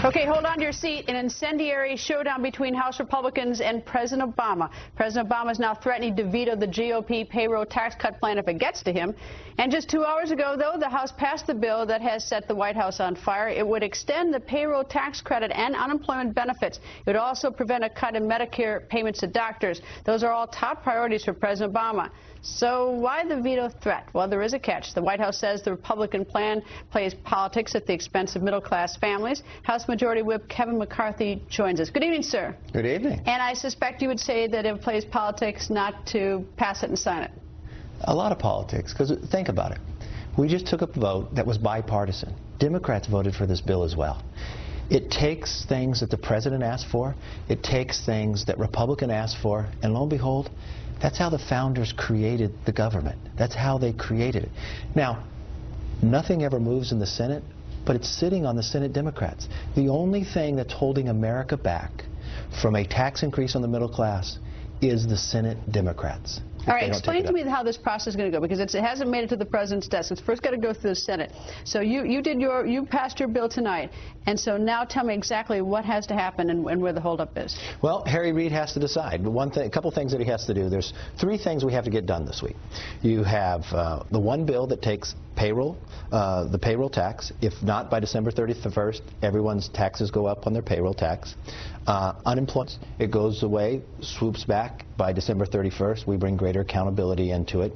Okay, hold on to your seat. An incendiary showdown between House Republicans and President Obama. President Obama is now threatening to veto the GOP payroll tax cut plan if it gets to him. And just 2 hours ago, though, the House passed the bill that has set the White House on fire. It would extend the payroll tax credit and unemployment benefits. It would also prevent a cut in Medicare payments to doctors. Those are all top priorities for President Obama. So why the veto threat? Well, there is a catch. The White House says the Republican plan plays politics at the expense of middle-class families. House Majority Whip Kevin McCarthy joins us. Good evening, sir. Good evening. And I suspect you would say that it plays politics not to pass it and sign it. A lot of politics, because think about it. We just took a vote that was bipartisan. Democrats voted for this bill as well. It takes things that the president asked for. It takes things that Republican asked for. And lo and behold, that's how the founders created the government. That's how they created it. Now, nothing ever moves in the Senate, but it's sitting on the Senate Democrats. The only thing that's holding America back from a tax increase on the middle class is the Senate Democrats. All right, explain to me how this process is going to go, because it hasn't made it to the president's desk. It's first got to go through the Senate. So you passed your bill tonight, and so now tell me exactly what has to happen and where the holdup is. Well, Harry Reid has to decide. A couple things that he has to do. There's 3 things we have to get done this week. You have the one bill that takes payroll, the payroll tax. If not by December 31st, everyone's taxes go up on their payroll tax. Unemployment, it goes away, swoops back by December 31st. We bring greater accountability into it.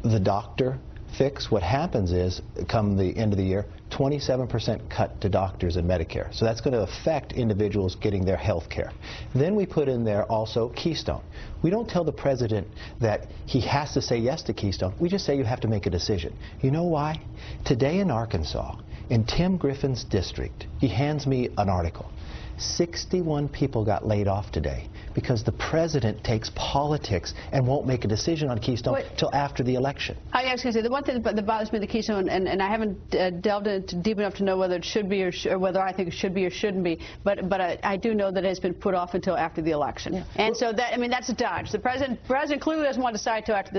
The doctor fix, what happens is, come the end of the year, 27% cut to doctors and Medicare. So that's going to affect individuals getting their health care. Then we put in there also Keystone. We don't tell the president that he has to say yes to Keystone. We just say you have to make a decision. You know why? Today in Arkansas, in Tim Griffin's district, he hands me an article. 61 people got laid off today because the president takes politics and won't make a decision on Keystone till after the election. I was going to say, the one thing that bothers me, the Keystone, and I haven't delved into deep enough to know whether it should be or whether I think it should be or shouldn't be, but I do know that it has been put off until after the election. Yeah. And so that, I mean, that's a dodge. The president clearly doesn't want to decide till after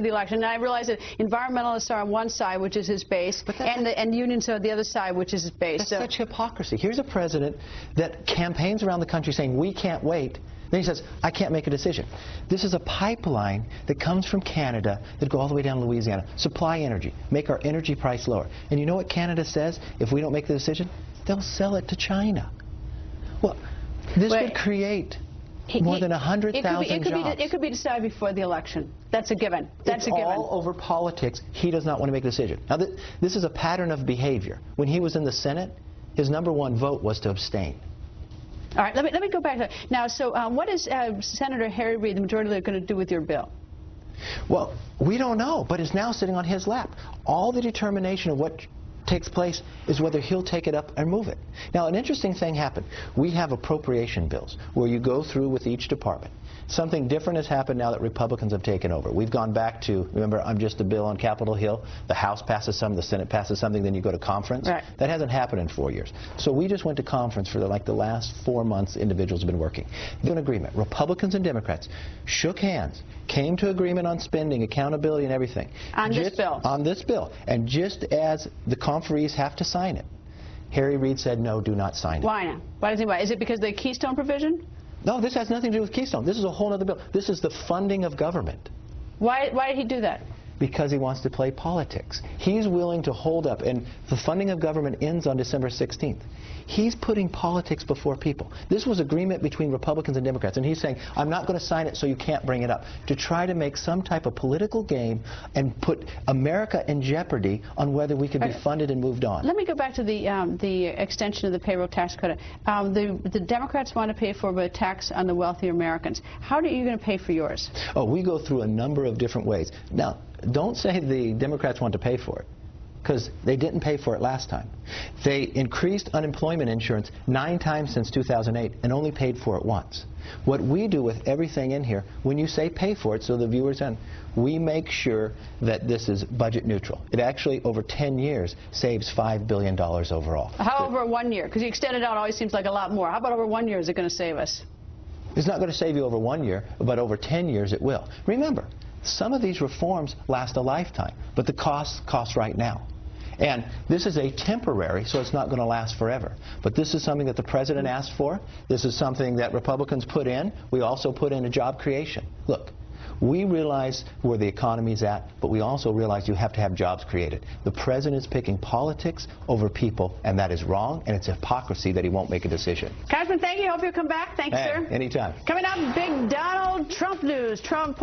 the election. And I realize that environmentalists are on one side, which is his base, and unions are the other side, which is his base. That's such hypocrisy. Here's a president that campaigns around the country saying we can't wait. Then he says, I can't make a decision. This is a pipeline that comes from Canada that go all the way down to Louisiana. Supply energy, make our energy price lower. And you know what Canada says if we don't make the decision? They'll sell it to China. Well, this would create more than 100,000 jobs. It could be decided before the election. That's a given. That's a given. It's all over politics. He does not want to make a decision. Now, this is a pattern of behavior. When he was in the Senate, his #1 vote was to abstain. All right, let me go back to that. Now, so what is Senator Harry Reid, the majority leader, going to do with your bill? Well, we don't know, but it's now sitting on his lap. All the determination of what takes place is whether he'll take it up and move it. Now, an interesting thing happened. We have appropriation bills where you go through with each department. Something different has happened now that Republicans have taken over. We've gone back to, remember, I'm just a bill on Capitol Hill. The House passes some, the Senate passes something, then you go to conference. Right. That hasn't happened in 4 years. So we just went to conference for the last 4 months. Individuals have been working. An agreement. Republicans and Democrats shook hands, came to agreement on spending, accountability, and everything. On this bill. On this bill. And just as the conferees have to sign it, Harry Reid said, no, do not sign it. Why not? Why does he? Why? Is it because of the Keystone provision? No, this has nothing to do with Keystone. This is a whole other bill. This is the funding of government. Why did he do that? Because he wants to play politics. He's willing to hold up, and the funding of government ends on December 16th. He's putting politics before people. This was agreement between Republicans and Democrats, and he's saying, I'm not going to sign it so you can't bring it up, to try to make some type of political game and put America in jeopardy on whether we could be funded and moved on. Let me go back to the extension of the payroll tax credit. The Democrats want to pay for a tax on the wealthier Americans. How are you going to pay for yours? Oh, we go through a number of different ways. Now, don't say the Democrats want to pay for it, because they didn't pay for it last time. They increased unemployment insurance 9 times since 2008 and only paid for it once. What we do with everything in here, when you say pay for it, so the viewers in, we make sure that this is budget neutral. It actually, over 10 years, saves $5 billion overall. How over 1 year? Because you extend it out always seems like a lot more. How about over 1 year is it going to save us? It's not going to save you over 1 year, but over 10 years it will. Remember, some of these reforms last a lifetime, but the cost right now. And this is a temporary, so it's not going to last forever. But this is something that the president asked for. This is something that Republicans put in. We also put in a job creation. Look, we realize where the economy's at, but we also realize you have to have jobs created. The president is picking politics over people, and that is wrong, and it's hypocrisy that he won't make a decision. Congressman, thank you. Hope you'll come back. Thank you, sir. Anytime. Coming up, big Donald Trump news. Trump